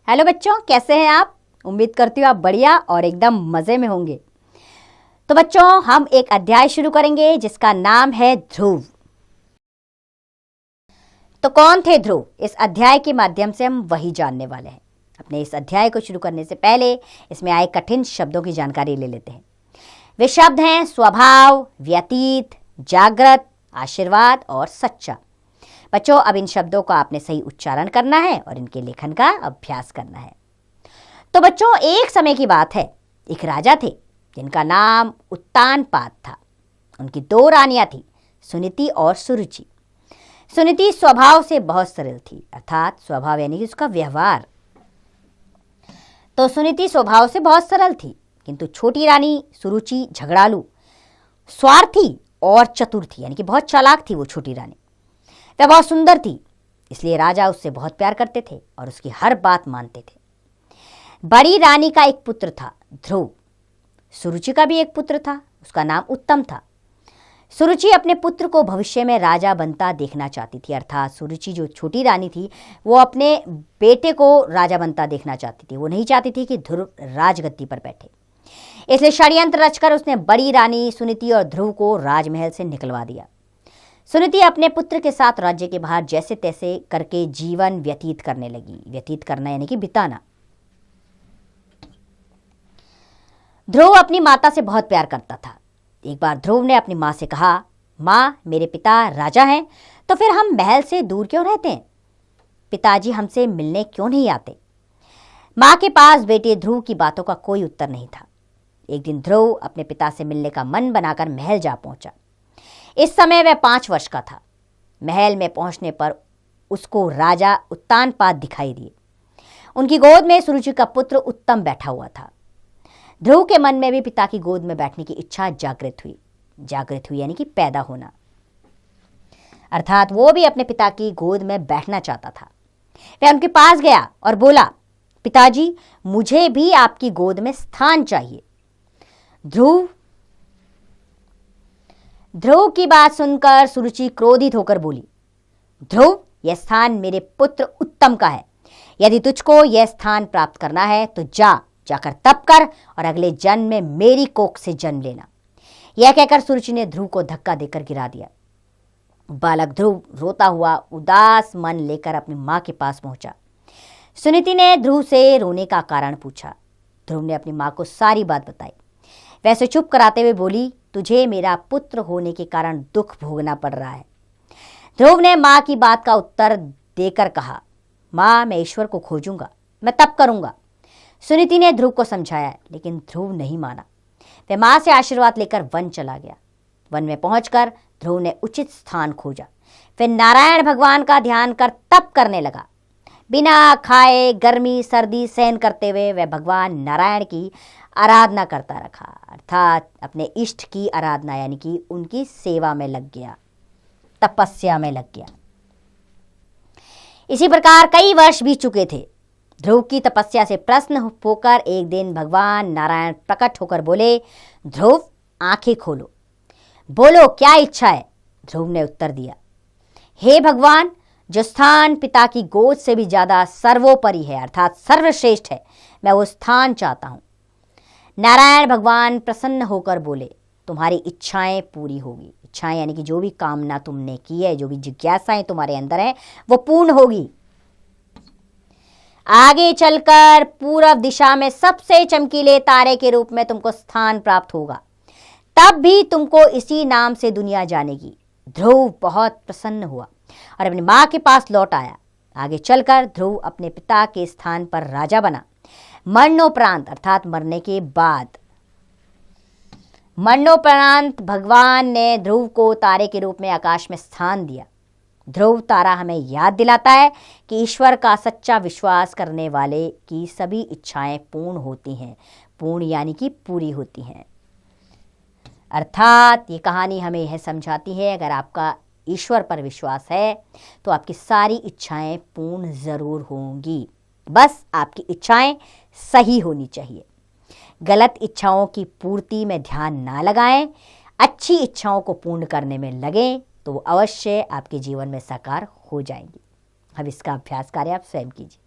Hello बच्चों, कैसे हैं आप। उम्मीद करती हूँ आप बढ़िया और एकदम मज़े में होंगे। तो बच्चों, हम एक अध्याय शुरू करेंगे जिसका नाम है ध्रुव। तो कौन थे ध्रुव? इस अध्याय के माध्यम से हम वही जानने वाले हैं। अपने इस अध्याय को शुरू करने से पहले इसमें आए कठिन शब्दों की जानकारी ले लेते हैं। वे शब्द हैं स्वभाव, व्यतीत, जागृत, आशीर्वाद और सच्चा। बच्चों, अब इन शब्दों का आपने सही उच्चारण करना है और इनके लेखन का अभ्यास करना है। तो बच्चों, एक समय की बात है, एक राजा थे जिनका नाम उत्तानपाद था। उनकी दो रानियां थी, सुनीति और सुरुचि। सुनीति स्वभाव से बहुत सरल थी, अर्थात स्वभाव यानी कि उसका व्यवहार। तो सुनीति स्वभाव से बहुत सरल थी, किंतु छोटी रानी सुरुचि झगड़ालू, स्वार्थी और चतुर थी, यानी कि बहुत चालाक थी वो छोटी रानी। वह बहुत सुंदर थी, इसलिए राजा उससे बहुत प्यार करते थे और उसकी हर बात मानते थे। बड़ी रानी का एक पुत्र था, ध्रुव। सुरुचि का भी एक पुत्र था, उसका नाम उत्तम था। सुरुचि अपने पुत्र को भविष्य में राजा बनता देखना चाहती थी, अर्थात सुरुचि जो छोटी रानी थी वो अपने बेटे को राजा बनता देखना चाहती थी। वो नहीं चाहती थी कि ध्रुव राजगद्दी पर बैठे, इसलिए षड्यंत्र रचकर उसने बड़ी रानी सुनीति और ध्रुव को राजमहल से निकलवा दिया। सुनीति अपने पुत्र के साथ राज्य के बाहर जैसे तैसे करके जीवन व्यतीत करने लगी। व्यतीत करना यानी कि बिताना। ध्रुव अपनी माता से बहुत प्यार करता था। एक बार ध्रुव ने अपनी माँ से कहा, माँ, मेरे पिता राजा हैं, तो फिर हम महल से दूर क्यों रहते हैं? पिताजी हमसे मिलने क्यों नहीं आते? माँ के पास बेटे ध्रुव की बातों का कोई उत्तर नहीं था। एक दिन ध्रुव अपने पिता से मिलने का मन बनाकर महल जा पहुंचा। इस समय वह 5 वर्ष का था। महल में पहुंचने पर उसको राजा उत्तानपाद दिखाई दिए। उनकी गोद में सुरुचि का पुत्र उत्तम बैठा हुआ था। ध्रुव के मन में भी पिता की गोद में बैठने की इच्छा जागृत हुई। जागृत हुई यानी कि पैदा होना, अर्थात वो भी अपने पिता की गोद में बैठना चाहता था। वह उनके पास गया और बोला, पिताजी, मुझे भी आपकी गोद में स्थान चाहिए। ध्रुव की बात सुनकर सुरुचि क्रोधित होकर बोली, ध्रुव, यह स्थान मेरे पुत्र उत्तम का है। यदि तुझको यह स्थान प्राप्त करना है तो जाकर तप कर और अगले जन्म में मेरी कोख से जन्म लेना। यह कहकर सुरुचि ने ध्रुव को धक्का देकर गिरा दिया। बालक ध्रुव रोता हुआ उदास मन लेकर अपनी मां के पास पहुंचा। सुनीति ने ध्रुव से रोने का कारण पूछा। ध्रुव ने अपनी मां को सारी बात बताई। वैसे चुप कराते हुए बोली, तुझे मेरा पुत्र होने के कारण दुख भोगना पड़ रहा है। ध्रुव ने मां की बात का उत्तर देकर कहा, मां, मैं ईश्वर को खोजूंगा, मैं तप करूंगा। सुनीति ने ध्रुव को समझाया, लेकिन ध्रुव नहीं माना। वह मां से आशीर्वाद लेकर वन चला गया। वन में पहुंचकर ध्रुव ने उचित स्थान खोजा। फिर नारायण भगवान का ध्यान कर तप करने लगा। बिना खाए गर्मी सर्दी सहन करते हुए वह भगवान नारायण की आराधना करता रखा, अर्थात अपने इष्ट की आराधना यानी कि उनकी सेवा में लग गया, तपस्या में लग गया। इसी प्रकार कई वर्ष बीत चुके थे। ध्रुव की तपस्या से प्रसन्न होकर एक दिन भगवान नारायण प्रकट होकर बोले, ध्रुव, आंखें खोलो, बोलो क्या इच्छा है? ध्रुव ने उत्तर दिया, हे भगवान, जो स्थान पिता की गोद से भी ज्यादा सर्वोपरि है, अर्थात सर्वश्रेष्ठ है, मैं वो स्थान चाहता हूं। नारायण भगवान प्रसन्न होकर बोले, तुम्हारी इच्छाएं पूरी होगी। इच्छाएं यानी कि जो भी कामना तुमने की है, जो भी जिज्ञासाएं तुम्हारे अंदर है, वो पूर्ण होगी। आगे चलकर पूर्व दिशा में सबसे चमकीले तारे के रूप में तुमको स्थान प्राप्त होगा, तब भी तुमको इसी नाम से दुनिया जानेगी। ध्रुव बहुत प्रसन्न हुआ और अपनी मां के पास लौट आया। आगे चलकर ध्रुव अपने पिता के स्थान पर राजा बना। मरणोपरांत, अर्थात मरने के बाद, मरणोपरांत भगवान ने ध्रुव को तारे के रूप में आकाश में स्थान दिया। ध्रुव तारा हमें याद दिलाता है कि ईश्वर का सच्चा विश्वास करने वाले की सभी इच्छाएं पूर्ण होती हैं। पूर्ण यानी कि पूरी होती हैं, अर्थात ये कहानी हमें यह समझाती है, अगर आपका ईश्वर पर विश्वास है तो आपकी सारी इच्छाएं पूर्ण जरूर होंगी। बस आपकी इच्छाएं सही होनी चाहिए। गलत इच्छाओं की पूर्ति में ध्यान ना लगाएं, अच्छी इच्छाओं को पूर्ण करने में लगें, तो वो अवश्य आपके जीवन में साकार हो जाएंगी। अब इसका अभ्यास कार्य आप स्वयं कीजिए।